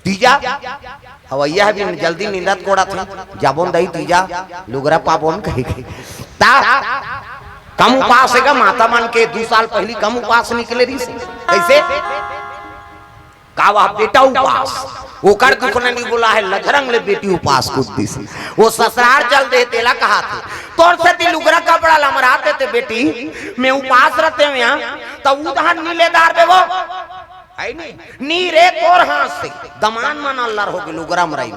तीजा हवैया भी जल्दी नींदत कोड़ा थे जाबोन दई तीजा लुगरा पाबोन कही ता कम उपास है माता मन के 2 साल पहली कम उपास निकले रही से कैसे कावा बेटा उपास ओकर दुख नहीं बोला है लधरंग ले बेटी उपास कुत्ती से वो ससुराल चल दे तेला कहा थे तोर से दिल उगरा कपड़ा लमरा देते बेटी मैं उपास रहते हैं यहाँ तब उधर नीलेदार बे वो है नहीं नीरे तोर हाथ से दमान मन अल्लाह हो गए लुगरा मरई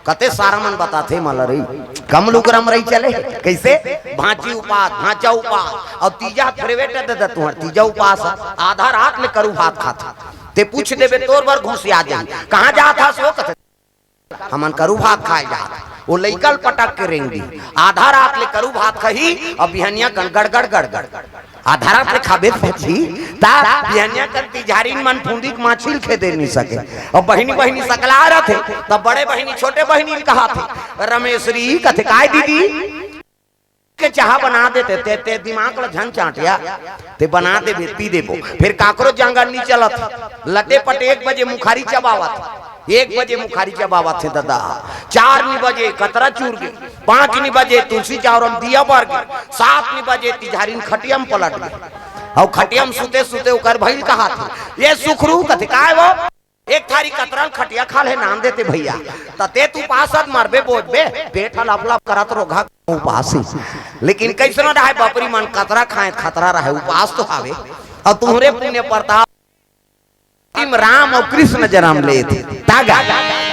कते सारा मन बताते मलरई कम लुगरा मरई चले कैसे भांची उपास भांचा उपास और तीजा फेवरेट दे दे तुहर तीजा उपास आधा रात ले करू भात खाता ते पूछ देबे तोर बर घुस आ जाए कहां जा था सो कथे हमन करू भात खाए जा वो लइकल पटक के रेंग दी आधा रात ले करू भात खही और बिहनिया गड़ गड़ गड़ गड़ आधा रात ले खाबे थी ता बिहनिया करती झारी मन फुंदी माछिल खे दे नहीं सके और बहिनी बहिनी सकला रहे थे तब बड़े बहिनी छोटे बहिनी कहा थे रमेशरी कथे काय दीदी के चाह बना देते ते, ते दिमाग ला झन चाटिया ते बना दे पी देबो फिर काकरो जंगल नहीं चलत लटे पटे 1 बजे मुखारी चबावत 1 बजे मुखारी चबावत थे दादा 4 बजे कतरा चूर गए 5 बजे तुलसी चावरम दिया बर गए 7 बजे तिझारीन खटियम पलट गए और खटियम सुते सुते ओकर भइल कहा थे ये सुखरू कथे काय वो एक थारी कतरल खटिया खा ले नाम देते भैया तते तू पासत मरबे बोझबे पेट लपलप करत रोगा उपास लेकिन कैसे न रहे बपरी मन कतरा खाए खतरा रहे उपास तो हावे और तुम्हारे पुण्य प्रताप राम और कृष्ण जन्म ले थे तागा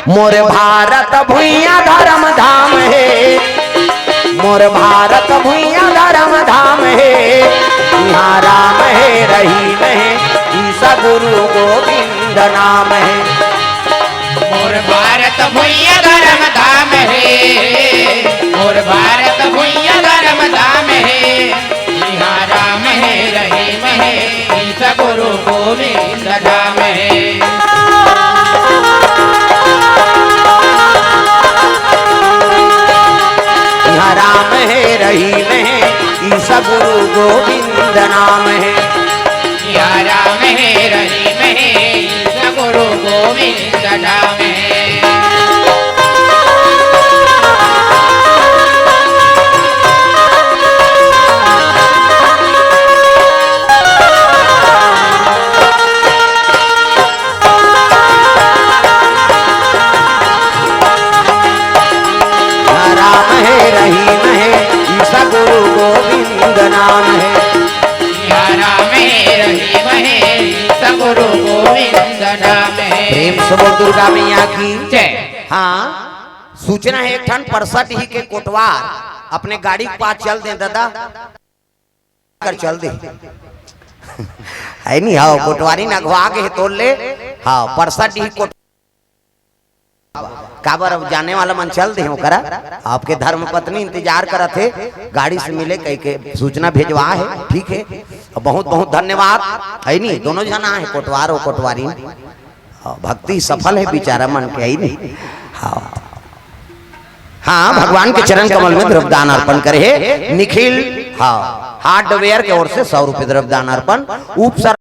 मोर भारत भुइया धर्म धाम है मोर भारत भुइया धर्म धाम है यहाँ राम है रहीम है ईसा गुरु गोविंद नाम है मोर भारत भुइया धर्म धाम है मोर भारत भुइया धर्म धाम है यहाँ राम है रहीम है ईसा गुरु गोविंद नाम है यहाँ राम है रहीम है ईसा गुरु गोविंद नाम है यहाँ राम है रहीम है ईसा गुरु गोविंद नाम है रहीम है ईसा गुरु गोविंद नाम है यहाँ राम है रहीम है ईसा गुरु गोविंद नाम है प्रेम से बोल दुर्गा मैया की जय। हाँ सूचना है एक ठन 65 ही के कोटवार अपने गाड़ी के पास चल दे दादा कर चल दे है नहीं हाँ कोटवारी नगवा के तोड़ ले हाँ 65 ही कोट काबर जाने वाला मन चल दे करा आपके धर्म पत्नी इंतजार करा थे गाड़ी से मिले कह के सूचना भेजवा है ठीक है बहुत बहुत धन्यवाद है नहीं दोनों जना है कोटवार और कोटवारी भक्ति सफल है बेचारा मन के है नहीं हाँ हाँ भगवान के चरण कमल में द्रव्यदान अर्पण करे निखिल हाँ हार्डवेयर की ओर से 100 रुपए द्रव्यदान अर्पण उपसर